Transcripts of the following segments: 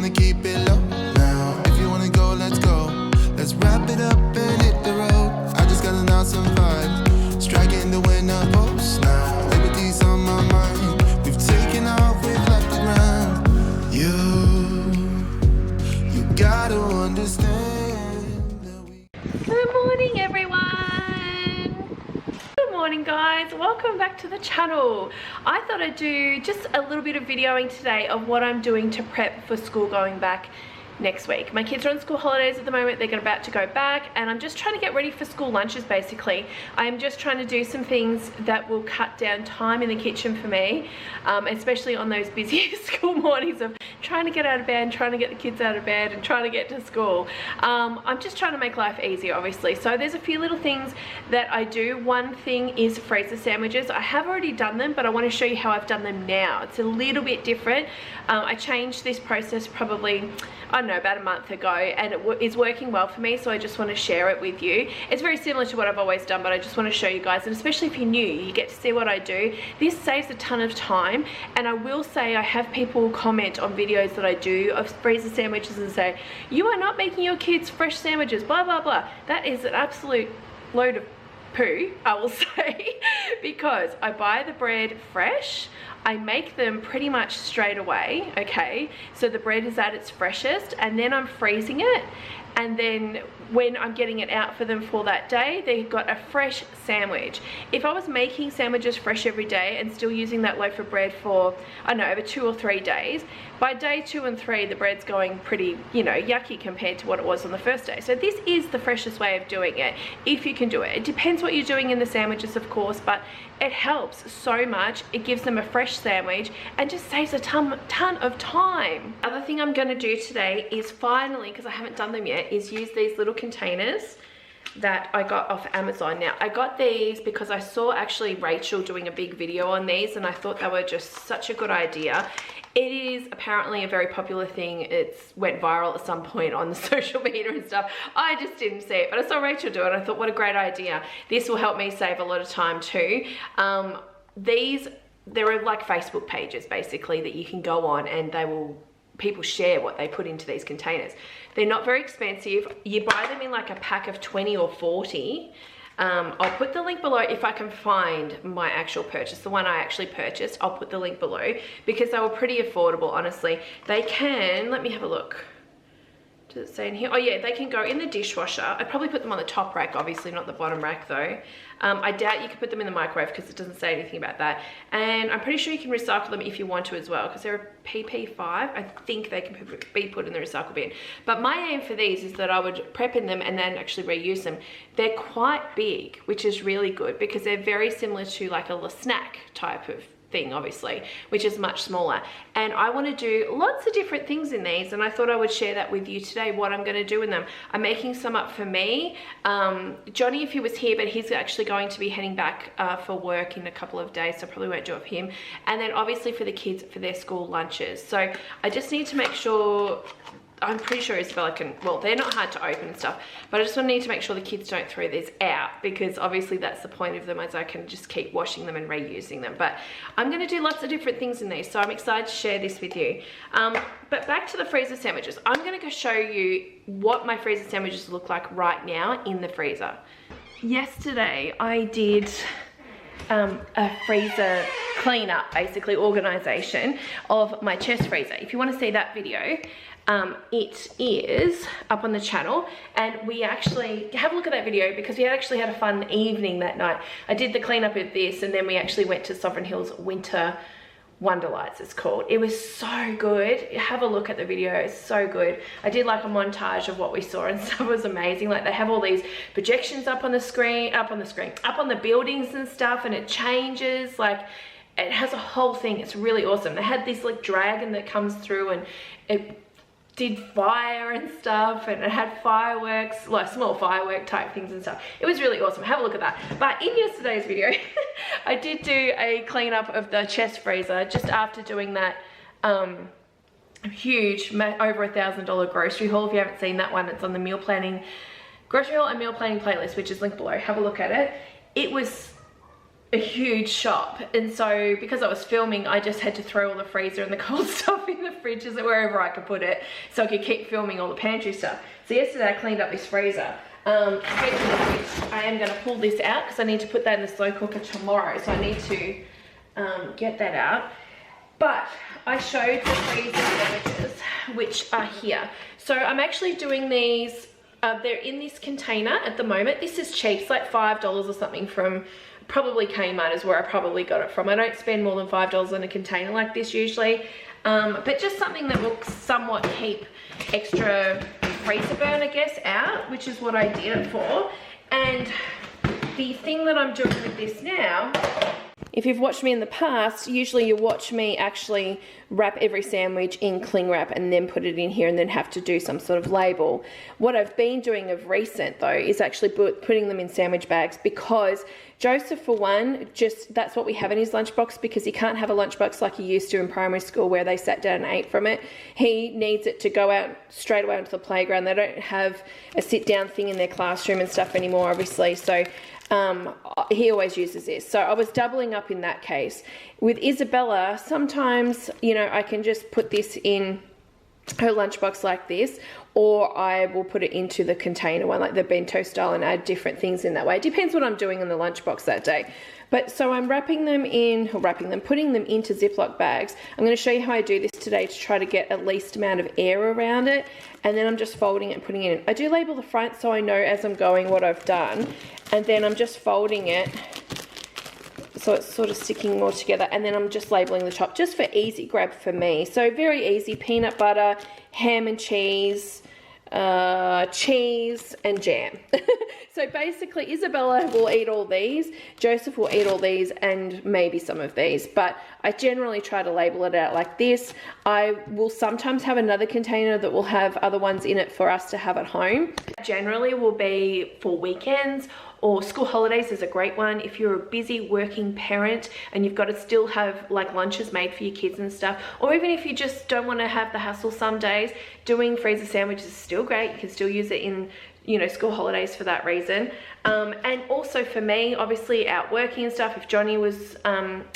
wanna keep it low now. If you wanna go, let's go. Let's wrap it up and hit the road. I just got an awesome vibe, striking the winner post now. Liberty's on my mind. We've taken off, we've left the ground. You gotta understand that we... Good morning, everyone. Good morning, guys. Welcome back to the channel. I thought I'd do just a little bit of videoing today of what I'm doing to prep for school going back next week. My kids are on school holidays at the moment. They're about to go back, and I'm just trying to get ready for school lunches. Basically, I'm just trying to do some things that will cut down time in the kitchen for me, especially on those busy school mornings of trying to get out of bed, trying to get the kids out of bed, and trying to get to school. I'm just trying to make life easier, obviously. So there's a few little things that I do. One thing is freezer sandwiches. I have already done them, but I want to show you how I've done them now. It's a little bit different. I changed this process probably, I don't know, about a month ago, and it is working well for me, so I just want to share it with you. It's very similar to what I've always done, but I just want to show you guys, and especially if you're new, you get to see what I do. This saves a ton of time, and I will say I have people comment on videos that I do of freezer sandwiches and say, you are not making your kids fresh sandwiches, blah blah blah. That is an absolute load of poo, I will say, because I buy the bread fresh. I make them pretty much straight away, okay? So the bread is at its freshest, and then I'm freezing it, and then when I'm getting it out for them for that day, they've got a fresh sandwich. If I was making sandwiches fresh every day and still using that loaf of bread for, I don't know, over 2 or 3 days, by day 2 and 3, the bread's going pretty, you know, yucky compared to what it was on the first day. So this is the freshest way of doing it, if you can do it. It depends what you're doing in the sandwiches, of course, but it helps so much. It gives them a fresh sandwich and just saves a ton of time. Other thing I'm gonna do today is finally, because I haven't done them yet, is use these little containers that I got off Amazon. Now, I got these because I saw actually Rachel doing a big video on these, and I thought they were just such a good idea. It is apparently a very popular thing. It's went viral at some point on the social media and stuff. I just didn't see it, but I saw Rachel do it, and I thought, what a great idea. This will help me save a lot of time too. There are like Facebook pages basically that you can go on, and people share what they put into these containers. They're not very expensive. You buy them in like a pack of 20 or 40. I'll put the link below if I can find my actual purchase, the one I actually purchased. I'll put the link below because they were pretty affordable, honestly. They can, let me have a look. Does it say in here? Oh yeah, they can go in the dishwasher. I'd probably put them on the top rack, obviously not the bottom rack though. I doubt you could put them in the microwave because it doesn't say anything about that. And I'm pretty sure you can recycle them if you want to as well, because they're a PP5. I think they can be put in the recycle bin. But my aim for these is that I would prep in them and then actually reuse them. They're quite big, which is really good because they're very similar to like a snack type of thing, obviously, which is much smaller. And I want to do lots of different things in these, and I thought I would share that with you today, what I'm going to do in them. I'm making some up for me. Johnny, if he was here, but he's actually going to be heading back for work in a couple of days, so I probably won't do it for him. And then obviously for the kids for their school lunches. So I just need to make sure, I'm pretty sure Isabella can, well, they're not hard to open and stuff, but I just need to make sure the kids don't throw these out, because obviously that's the point of them, as I can just keep washing them and reusing them. But I'm going to do lots of different things in these, so I'm excited to share this with you. But back to the freezer sandwiches. I'm going to go show you what my freezer sandwiches look like right now in the freezer. Yesterday I did a freezer cleanup, basically organization of my chest freezer. If you want to see that video, it is up on the channel, and we actually have a look at that video because we actually had a fun evening that night. I did the cleanup of this, and then we actually went to Sovereign Hills Winter Wonderlights, it's called. It was so good. Have a look at the video, it's so good. I did like a montage of what we saw and stuff. It was amazing. Like, they have all these projections up on the buildings and stuff, and it changes, like, it has a whole thing. It's really awesome. They had this like dragon that comes through, and it did fire and stuff, and it had fireworks, like small firework type things and stuff. It was really awesome. Have a look at that. But in yesterday's video, I did do a cleanup of the chest freezer just after doing that huge, over $1,000 grocery haul. If you haven't seen that one, it's on the meal planning, grocery haul and meal planning playlist, which is linked below. Have a look at it. It was a huge shop, and so because I was filming, I just had to throw all the freezer and the cold stuff in the fridges or wherever I could put it so I could keep filming all the pantry stuff. So yesterday I cleaned up this freezer. Speaking of which, I am going to pull this out because I need to put that in the slow cooker tomorrow, so I need to get that out. But I showed the freezer sandwiches, which are here. So I'm actually doing these, they're in this container at the moment. This is cheap, it's like $5 or something from probably Kmart is where I probably got it from. I don't spend more than $5 on a container like this usually, but just something that will somewhat keep extra freezer burn, I guess, out, which is what I did it for. And the thing that I'm doing with this now, if you've watched me in the past, usually you watch me actually wrap every sandwich in cling wrap and then put it in here and then have to do some sort of label. What I've been doing of recent though is actually putting them in sandwich bags, because Joseph, for one, just that's what we have in his lunchbox, because he can't have a lunchbox like he used to in primary school where they sat down and ate from it. He needs it to go out straight away onto the playground. They don't have a sit down thing in their classroom and stuff anymore, obviously, so he always uses this. So I was doubling up in that case. With Isabella, sometimes, you know, I can just put this in her lunchbox like this, or I will put it into the container one, like the bento style, and add different things in that way. It depends what I'm doing in the lunchbox that day. But so I'm putting them into Ziploc bags. I'm going to show you how I do this today to try to get at least amount of air around it, and then I'm just folding it and putting it in. I do label the front so I know as I'm going what I've done, and then I'm just folding it so it's sort of sticking more together, and then I'm just labeling the top just for easy grab for me. So very easy: peanut butter, ham and cheese, cheese and jam. So basically Isabella will eat all these, Joseph will eat all these, and maybe some of these, but I generally try to label it out like this. I will sometimes have another container that will have other ones in it for us to have at home. Generally will be for weekends or school holidays is a great one. If you're a busy working parent and you've got to still have like lunches made for your kids and stuff, or even if you just don't want to have the hassle some days, doing freezer sandwiches is still great. You can still use it in, you know, school holidays for that reason. And also for me, obviously out working and stuff, if Johnny was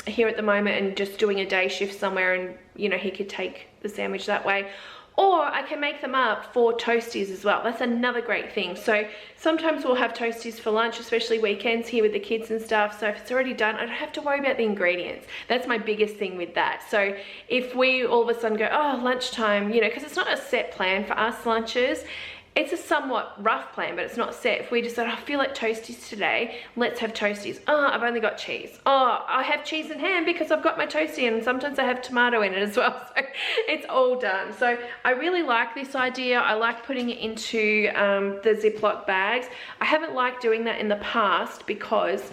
here at the moment and just doing a day shift somewhere, and you know, he could take the sandwich that way. Or I can make them up for toasties as well. That's another great thing. So sometimes we'll have toasties for lunch, especially weekends here with the kids and stuff. So if it's already done, I don't have to worry about the ingredients. That's my biggest thing with that. So if we all of a sudden go, oh, lunchtime, you know, because it's not a set plan for us lunches. It's a somewhat rough plan, but it's not set. If we decide, I feel like toasties today, let's have toasties. Oh, I've only got cheese. Oh, I have cheese and ham because I've got my toastie, and sometimes I have tomato in it as well. So it's all done. So I really like this idea. I like putting it into the Ziploc bags. I haven't liked doing that in the past because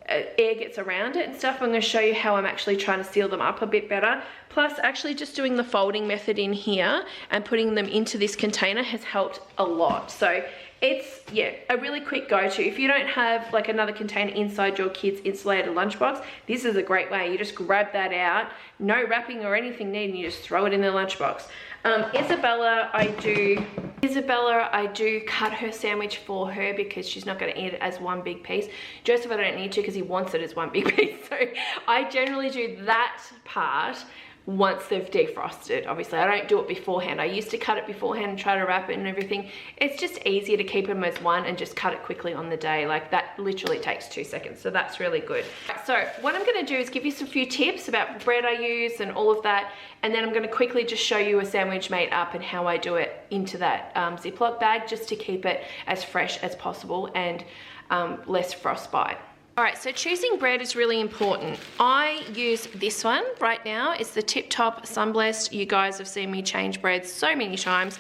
air gets around it and stuff. I'm going to show you how I'm actually trying to seal them up a bit better. Plus, actually just doing the folding method in here and putting them into this container has helped a lot. So it's, yeah, a really quick go-to. If you don't have like another container inside your kids' insulated lunchbox, this is a great way. You just grab that out, no wrapping or anything needed, and you just throw it in the lunchbox. Isabella, I do cut her sandwich for her because she's not going to eat it as one big piece. Joseph, I don't need to because he wants it as one big piece. So I generally do that part once they've defrosted. Obviously, I don't do it beforehand. I used to cut it beforehand and try to wrap it and everything. It's just easier to keep them as one and just cut it quickly on the day. Like that literally takes 2 seconds. So that's really good. So what I'm going to do is give you some few tips about the bread I use and all of that. And then I'm going to quickly just show you a sandwich made up and how I do it into that Ziploc bag, just to keep it as fresh as possible and less frostbite. All right, so choosing bread is really important. I use this one right now. It's the Tip Top Sunblessed. You guys have seen me change breads so many times.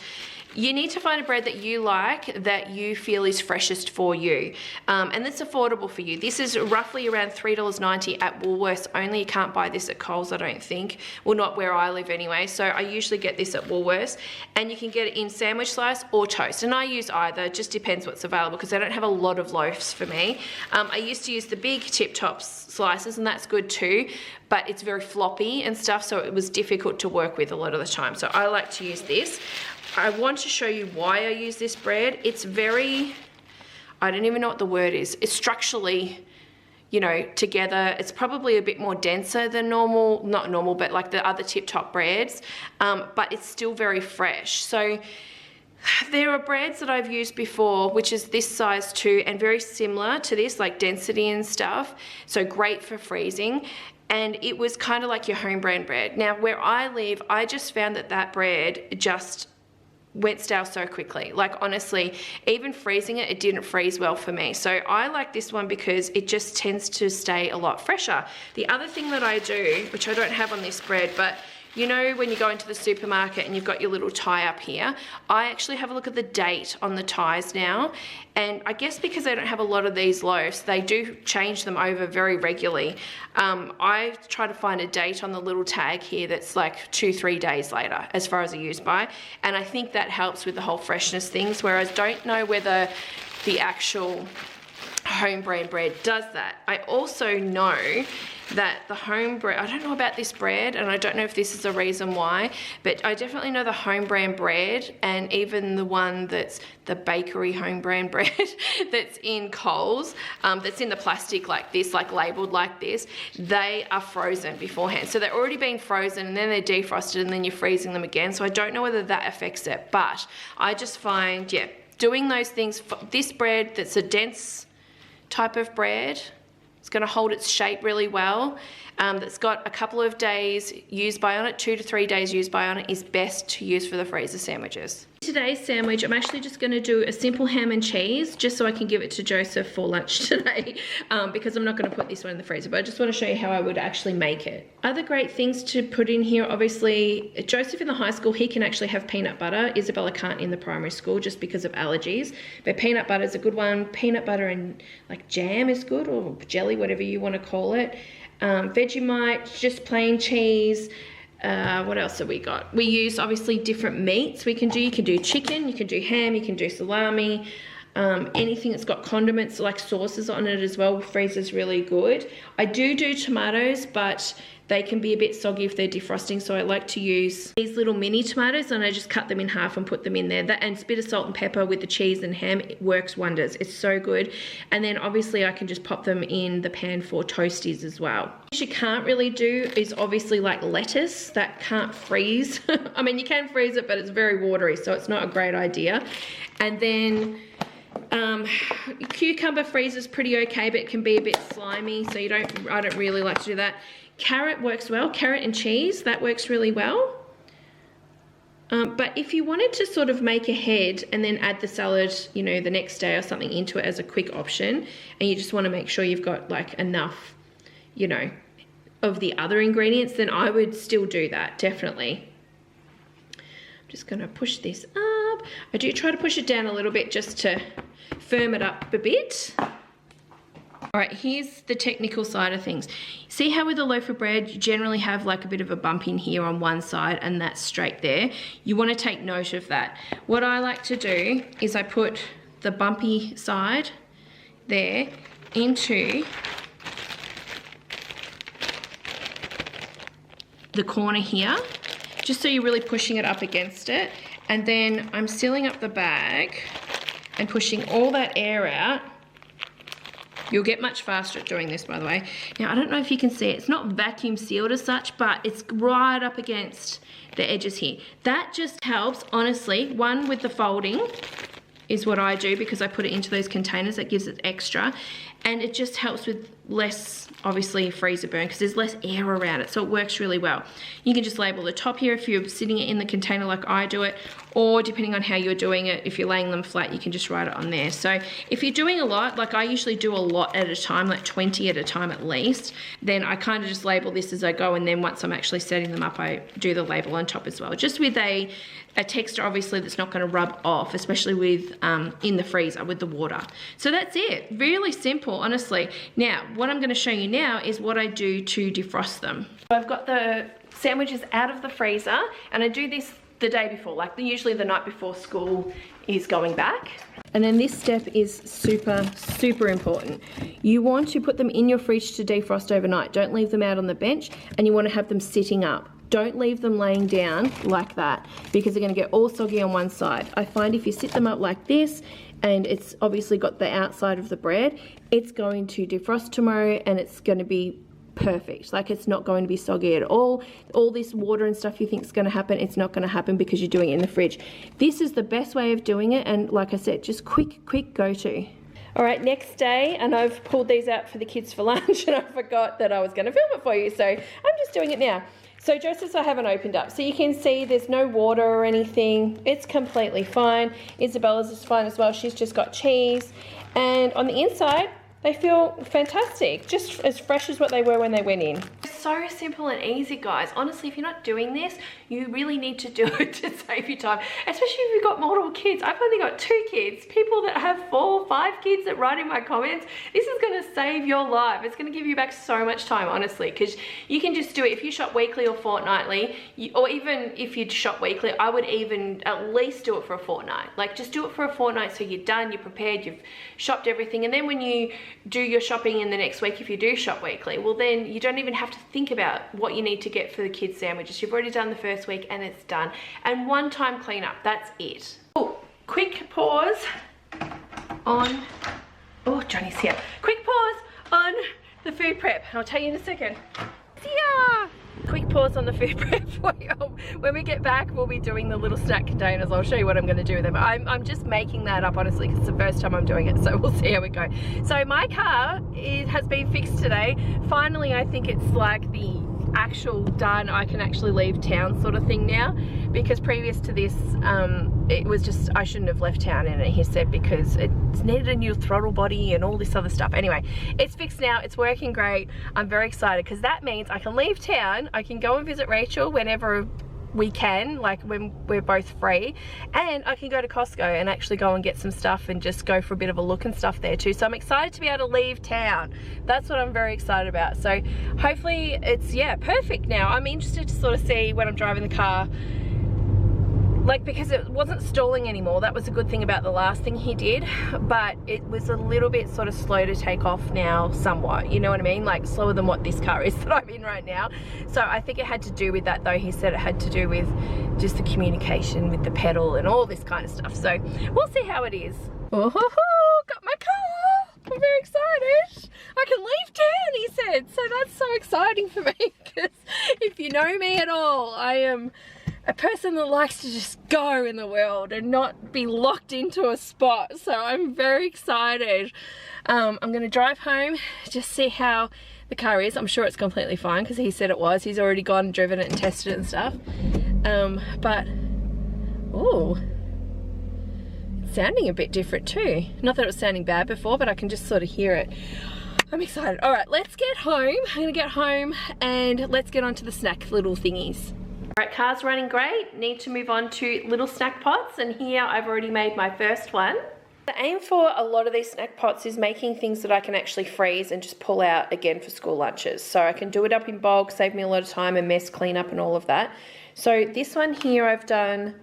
You need to find a bread that you like, that you feel is freshest for you, and that's affordable for you. This is roughly around $3.90 at Woolworths only. You can't buy this at Coles, I don't think. Well, not where I live anyway, so I usually get this at Woolworths, and you can get it in sandwich slice or toast, and I use either. It just depends what's available because I don't have a lot of loaves for me. I used to use the big Tip Top slices, and that's good too, but it's very floppy and stuff, so it was difficult to work with a lot of the time. So I like to use this. I want to show you why I use this bread. It's very, I don't even know what the word is. It's structurally you know, together. It's probably a bit more denser than normal, not normal, but like the other Tip Top breads, but it's still very fresh. So there are breads that I've used before, which is this size too, and very similar to this, like density and stuff. So great for freezing. And it was kind of like your home brand bread. Now, where I live, I just found that that bread just went stale so quickly. Like honestly, even freezing it, it didn't freeze well for me. So I like this one because it just tends to stay a lot fresher. The other thing that I do, which I don't have on this bread, but you know when you go into the supermarket and you've got your little tie up here, I actually have a look at the date on the ties now. And I guess because they don't have a lot of these loaves, they do change them over very regularly. I try to find a date on the little tag here that's like 2-3 days later as far as a use by. And I think that helps with the whole freshness things, whereas don't know whether the actual home brand bread does that. I also know that the home bread, I don't know about this bread, and I don't know if this is a reason why, but I definitely know the home brand bread, and even the one that's the bakery home brand bread that's in Coles, that's in the plastic like this, like labeled like this, they are frozen beforehand. So they're already being frozen and then they're defrosted and then you're freezing them again. So I don't know whether that affects it, but I just find, yeah, doing those things, this bread that's a dense type of bread, it's going to hold its shape really well. That's got a couple of days used by on it, 2 to 3 days used by on it, is best to use for the freezer sandwiches. Today's sandwich, I'm actually just going to do a simple ham and cheese just so I can give it to Joseph for lunch today, because I'm not going to put this one in the freezer, but I just want to show you how I would actually make it. Other great things to put in here, obviously, Joseph in the high school, he can actually have peanut butter. Isabella can't in the primary school just because of allergies, but peanut butter is a good one. Peanut butter and like jam is good, or jelly, whatever you want to call it. Vegemite, just plain cheese. What else have we got? We use obviously different meats we can do. You can do chicken, you can do ham, you can do salami, anything that's got condiments like sauces on it as well. Freezer's really good. I do tomatoes, but they can be a bit soggy if they're defrosting, so I like to use these little mini tomatoes and I just cut them in half and put them in there. That and a bit of salt and pepper with the cheese and ham, it works wonders. It's so good. And then obviously I can just pop them in the pan for toasties as well. What you can't really do is obviously like lettuce, that can't freeze. I mean, you can freeze it, but it's very watery, so it's not a great idea. And then cucumber freezes pretty okay, but it can be a bit slimy, so I don't really like to do that. Carrot works well, carrot and cheese, that works really well. But if you wanted to sort of make a head and then add the salad, you know, the next day or something into it as a quick option, and you just want to make sure you've got like enough, you know, of the other ingredients, then I would still do that, definitely. I'm just gonna push this up. I do try to push it down a little bit just to firm it up a bit. All right, here's the technical side of things. See how with a loaf of bread, you generally have like a bit of a bump in here on one side and that's straight there. You want to take note of that. What I like to do is I put the bumpy side there into the corner here, just so you're really pushing it up against it. And then I'm sealing up the bag and pushing all that air out. You'll get much faster at doing this, by the way. Now, I don't know if you can see it. It's not vacuum sealed as such, but it's right up against the edges here. That just helps, honestly. One, with the folding is what I do because I put it into those containers. That gives it extra. And it just helps with less, obviously, freezer burn because there's less air around it, so it works really well. You can just label the top here if you're sitting it in the container like I do it, or depending on how you're doing it, if you're laying them flat, you can just write it on there. So if you're doing a lot, like I usually do a lot at a time, like 20 at a time at least, then I kind of just label this as I go, and then once I'm actually setting them up, I do the label on top as well, just with a texture obviously that's not going to rub off, especially with in the freezer with the water. So that's it, really simple, honestly. Now what I'm going to show you now is what I do to defrost them. I've got the sandwiches out of the freezer and I do this the day before, like usually the night before school is going back. And then this step is super important. You want to put them in your fridge to defrost overnight. Don't leave them out on the bench, and you want to have them sitting up. don't leave them laying down like that because they're going to get all soggy on one side. I find if you sit them up like this and it's obviously got the outside of the bread, it's going to defrost tomorrow and it's going to be perfect. Like, it's not going to be soggy at all. All this water and stuff you think is going to happen, it's not going to happen because you're doing it in the fridge. This is the best way of doing it, and like I said, just quick go-to. All right, next day, and I've pulled these out for the kids for lunch and I forgot that I was going to film it for you, so I'm just doing it now. So Joseph's I haven't opened up, so you can see there's no water or anything. It's completely fine. Isabella's is fine as well. She's just got cheese, and on the inside they feel fantastic, just as fresh as what they were when they went in. So simple and easy, guys. Honestly, if you're not doing this, you really need to do it to save you time, especially if you've got multiple kids. I've only got 2 kids. People that have 4, 5 kids that write in my comments, this is going to save your life. It's going to give you back so much time, honestly, because you can just do it. If you shop weekly or fortnightly, or even if you shop weekly, I would even at least do it for a fortnight. Like, just do it for a fortnight so you're done, you're prepared, you've shopped everything, and then when you do your shopping in the next week, if you do shop weekly, well then you don't even have to think about what you need to get for the kids' sandwiches. You've already done the first week and it's done. And one time clean up, that's it. Oh, quick pause on, oh, Johnny's here. Quick pause on the food prep. I'll tell you in a second. See ya! Quick pause on the food prep for you. When we get back, we'll be doing the little snack containers. I'll show you what I'm going to do with them. I'm just making that up, honestly, because it's the first time I'm doing it, so we'll see how we go. So my car, it has been fixed today. Finally, I think it's like the actual done, I can actually leave town sort of thing now, because previous to this it was just, I shouldn't have left town in it, he said, because it needed a new throttle body and all this other stuff. Anyway, it's fixed now, it's working great. I'm very excited because that means I can leave town, I can go and visit Rachel whenever we can, like when we're both free, and I can go to Costco and actually go and get some stuff and just go for a bit of a look and stuff there too. So I'm excited to be able to leave town. That's what I'm very excited about. So hopefully it's, yeah, perfect now. I'm interested to sort of see when I'm driving the car, like, because it wasn't stalling anymore. That was a good thing about the last thing he did, but it was a little bit sort of slow to take off now somewhat, you know what I mean, like slower than what this car is that I'm in right now. So I think it had to do with that, though. He said it had to do with just the communication with the pedal and all this kind of stuff. So we'll see how it is. Oh, got my car. I'm very excited. I can leave town, he said. So that's so exciting for me, because if you know me at all, I am a person that likes to just go in the world and not be locked into a spot. So I'm very excited. I'm going to drive home, just see how the car is. I'm sure it's completely fine because he said it was. He's already gone and driven it and tested it and stuff. But, oh, it's sounding a bit different too. Not that it was sounding bad before, but I can just sort of hear it. I'm excited. All right, let's get home. I'm going to get home and let's get on to the snack little thingies. Alright, car's running great. Need to move on to little snack pots, and here I've already made my first one. The aim for a lot of these snack pots is making things that I can actually freeze and just pull out again for school lunches. So I can do it up in bulk, save me a lot of time and mess cleanup and all of that. So this one here I've done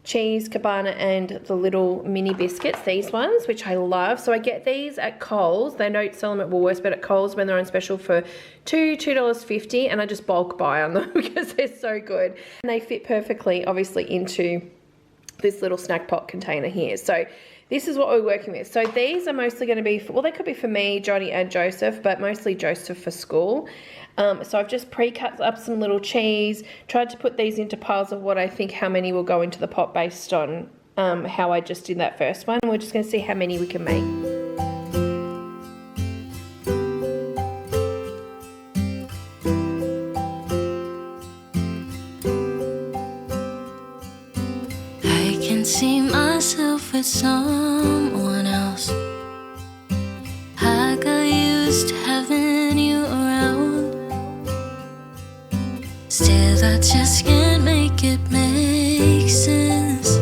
cheese, cabana, and the little mini biscuits, these ones, which I love. So I get these at Coles. They don't sell them at Woolworths, but at Coles when they're on special for $2.50, and I just bulk buy on them because they're so good. And they fit perfectly, obviously, into this little snack pot container here. So this is what we're working with. So these are mostly going to be, well, they could be for me, Johnny, and Joseph, but mostly Joseph for school. So I've just pre-cut up some little cheese, tried to put these into piles of what I think how many will go into the pot based on how I just did that first one. And we're just going to see how many we can make. I can see myself with someone else. I got used to having you around. Still, I just can't make it make sense.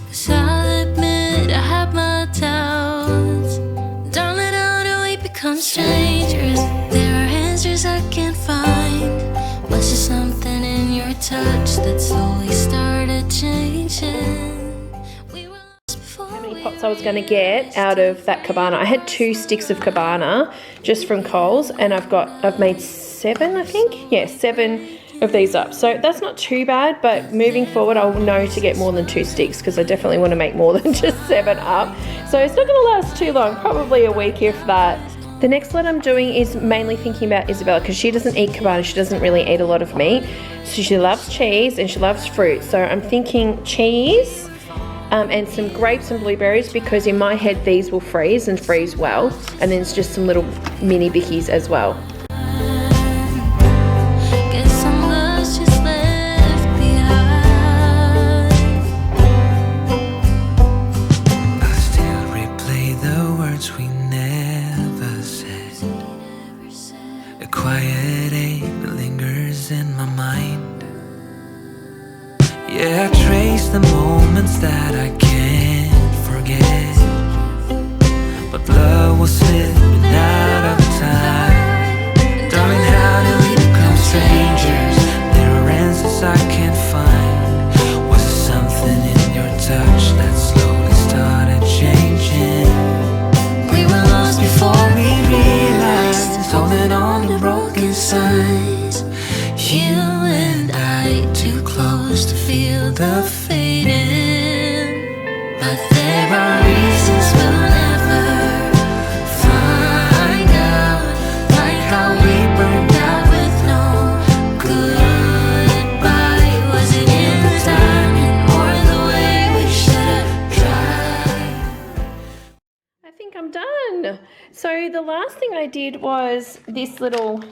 'Cause I'll admit I have my doubts. Darling, how do we become strangers? There are answers I can't find. Was there something in your touch that slowly started changing? We were lost before How many pots I was going to get out of that cabana. I had 2 sticks of cabana just from Coles, and I've made 7, I think. Yeah, 7 of these up. So that's not too bad, but moving forward I'll know to get more than 2 sticks because I definitely want to make more than just 7 up. So it's not going to last too long, probably a week if that. The next one I'm doing is mainly thinking about Isabella because she doesn't eat cabana, she doesn't really eat a lot of meat. So she loves cheese and she loves fruit. So I'm thinking cheese and some grapes and blueberries because in my head these will freeze and freeze well. And then it's just some little mini bickies as well. Yeah, I trace the moments that I can't forget, but love will slip out of time. Darling, how did we become strangers? There are answers I can't find. Was there something in your touch that slowly started changing? We were lost before we realized, holding on to broken signs. You and I too close to feel the fading, but there are reasons we'll never find out, like how we burned out with no goodbye. Was it in the timing or the way we should have tried? I think I'm done. So the last thing I did was this little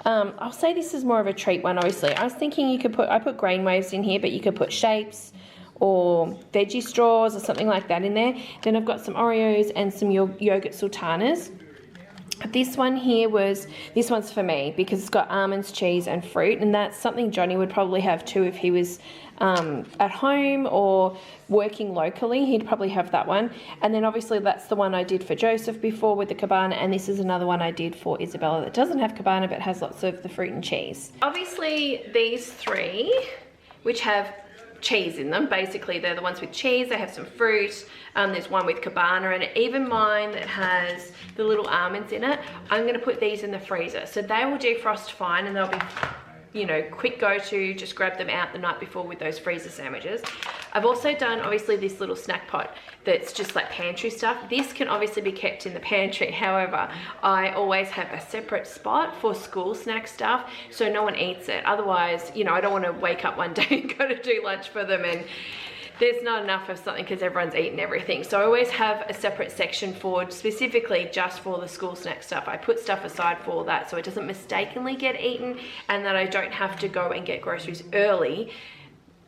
I'll say this is more of a treat one, obviously. I was thinking you could I put grain waves in here, but you could put shapes or veggie straws or something like that in there. Then I've got some Oreos and some yogurt sultanas. This one here this one's for me because it's got almonds, cheese and fruit, and that's something Johnny would probably have too if he was at home or working locally. He'd probably have that one. And then obviously that's the one I did for Joseph before with the cabana, and this is another one I did for Isabella that doesn't have cabana but has lots of the fruit and cheese. Obviously these 3 which have cheese in them, basically they're the ones with cheese. They have some fruit, there's one with cabana, and even mine that has the little almonds in it, I'm going to put these in the freezer so they will defrost fine and they'll be, you know, quick go to, just grab them out the night before with those freezer sandwiches. I've also done obviously this little snack pot that's just like pantry stuff. This can obviously be kept in the pantry, however I always have a separate spot for school snack stuff so no one eats it. Otherwise, you know, I don't want to wake up one day and go to do lunch for them and there's not enough of something because everyone's eaten everything. So I always have a separate section for specifically just for the school snack stuff. I put stuff aside for that so it doesn't mistakenly get eaten and that I don't have to go and get groceries early,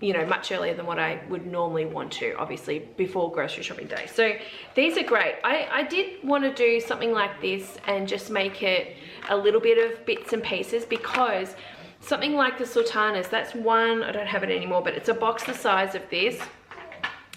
you know, much earlier than what I would normally want to, obviously before grocery shopping day. So these are great. I did want to do something like this and just make it a little bit of bits and pieces because something like the sultanas, that's one, I don't have it anymore, but it's a box the size of this.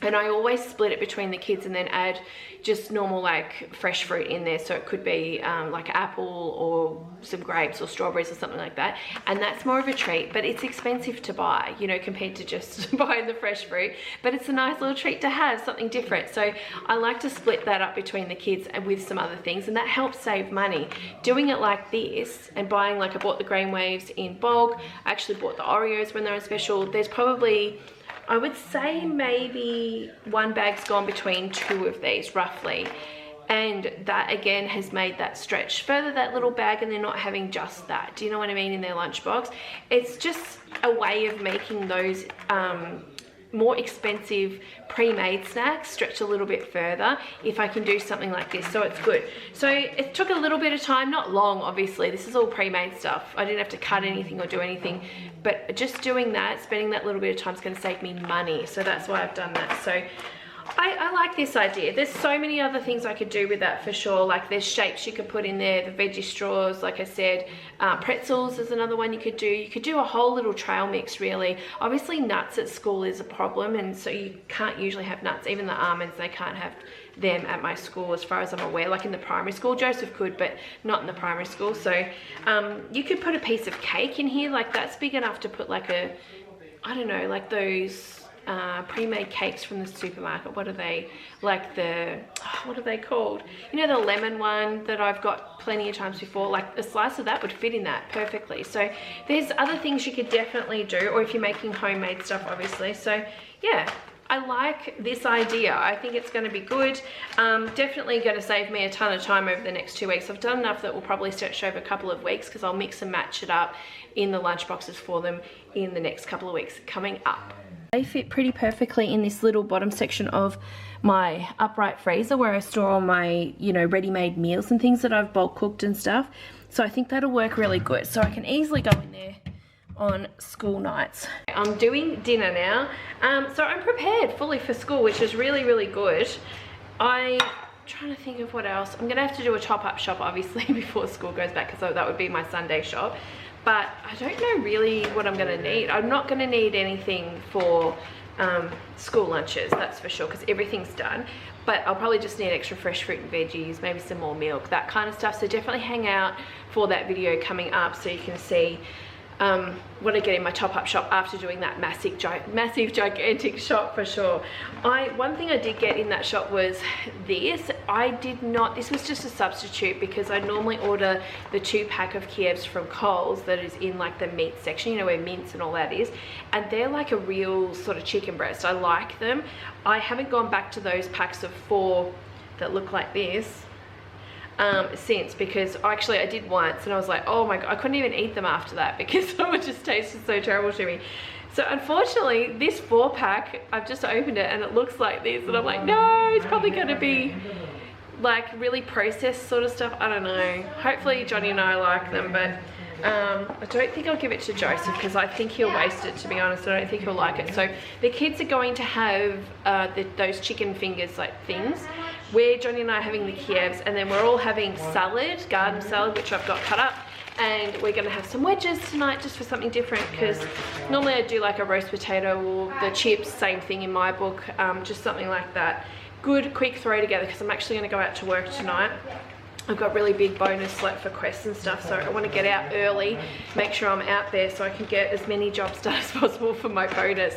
And I always split it between the kids and then add just normal like fresh fruit in there. So it could be like apple or some grapes or strawberries or something like that. And that's more of a treat, but it's expensive to buy, you know, compared to just buying the fresh fruit. But it's a nice little treat to have, something different. So I like to split that up between the kids and with some other things, and that helps save money. Doing it like this and buying, like I bought the grain waves in bulk, I actually bought the Oreos when they're on special. There's probably, I would say maybe 1 bag's gone between 2 of these roughly, and that again has made that stretch further, that little bag, and they're not having just that, do you know what I mean, in their lunchbox. It's just a way of making those more expensive pre-made snacks stretch a little bit further if I can do something like this. So it's good. So it took a little bit of time, not long obviously, this is all pre-made stuff, I didn't have to cut anything or do anything, but just doing that, spending that little bit of time is going to save me money, so that's why I've done that. So I like this idea. There's so many other things I could do with that for sure. Like there's shapes you could put in there, the veggie straws, like I said, pretzels is another one you could do. You could do a whole little trail mix really. Obviously nuts at school is a problem, and so you can't usually have nuts. Even the almonds, they can't have them at my school as far as I'm aware. Like in the primary school, Joseph could, but not in the primary school. So you could put a piece of cake in here, like that's big enough to put like a, I don't know, like those pre-made cakes from the supermarket. What are they? Like the, what are they called? You know, the lemon one that I've got plenty of times before. Like a slice of that would fit in that perfectly. So there's other things you could definitely do, or if you're making homemade stuff, obviously. So yeah, I like this idea. I think it's going to be good. Definitely going to save me a ton of time over the next 2 weeks. I've done enough that will probably stretch over a couple of weeks, because I'll mix and match it up in the lunch boxes for them in the next couple of weeks coming up. They fit pretty perfectly in this little bottom section of my upright freezer where I store all my, you know, ready-made meals and things that I've bulk cooked and stuff. So I think that'll work really good. So I can easily go in there on school nights. I'm doing dinner now. So I'm prepared fully for school, which is really, really good. I'm trying to think of what else. I'm gonna have to do a top-up shop, obviously, before school goes back, because that would be my Sunday shop. But I don't know really what I'm gonna need. I'm not gonna need anything for school lunches, that's for sure, because everything's done. But I'll probably just need extra fresh fruit and veggies, maybe some more milk, that kind of stuff. So definitely hang out for that video coming up so you can see what I get in my top-up shop after doing that massive gigantic shop, for sure. One thing I did get in that shop was this. This was just a substitute, because I normally order the 2-pack of Kievs from Coles that is in like the meat section, you know, where mince and all that is, and they're like a real sort of chicken breast. I like them. I haven't gone back to those packs of 4 that look like this since, because actually I did once and I was like, oh my god, I couldn't even eat them after that because it just tasted so terrible to me. So unfortunately this 4-pack, I've just opened it and it looks like this, and I'm like, no, it's probably going to be like really processed sort of stuff. I don't know. Hopefully Johnny and I like them, but I don't think I'll give it to Joseph, because I think he'll waste it, to be honest. I don't think he'll like it. So the kids are going to have those chicken fingers like things, where Johnny and I are having the Kievs, and then we're all having salad, garden salad, which I've got cut up, and we're going to have some wedges tonight just for something different, because normally I do like a roast potato or the chips, same thing in my book, just something like that. Good quick throw together, because I'm actually going to go out to work tonight. I've got really big bonus like for quests and stuff, so I want to get out early, make sure I'm out there so I can get as many jobs done as possible for my bonus.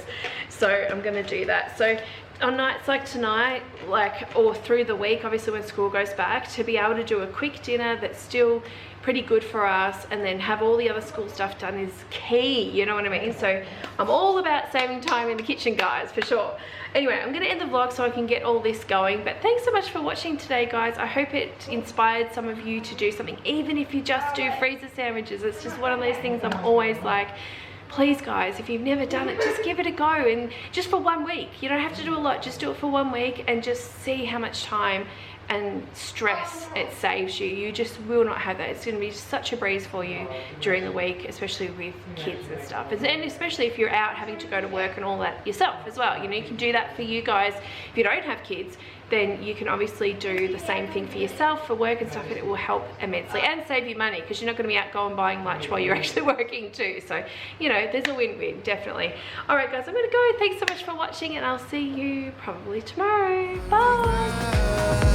So I'm going to do that. So on nights like tonight, or through the week, obviously when school goes back, to be able to do a quick dinner that's still pretty good for us, and then have all the other school stuff done is key, you know what I mean? So I'm all about saving time in the kitchen, guys, for sure. Anyway, I'm going to end the vlog so I can get all this going, but thanks so much for watching today, guys. I hope it inspired some of you to do something, even if you just do freezer sandwiches. It's just one of those things I'm always like, please guys, if you've never done it, just give it a go, and just for 1 week. You don't have to do a lot, just do it for 1 week and just see how much time and stress it saves you. You just will not have that. It's going to be such a breeze for you during the week, especially with kids and stuff, and especially if you're out having to go to work and all that yourself as well. You know, you can do that for you guys. If you don't have kids, then you can obviously do the same thing for yourself for work and stuff, and it will help immensely and save you money, because you're not going to be out going buying lunch while you're actually working too. So, you know, there's a win-win, definitely. All right guys, I'm going to go. Thanks so much for watching, and I'll see you probably tomorrow. Bye.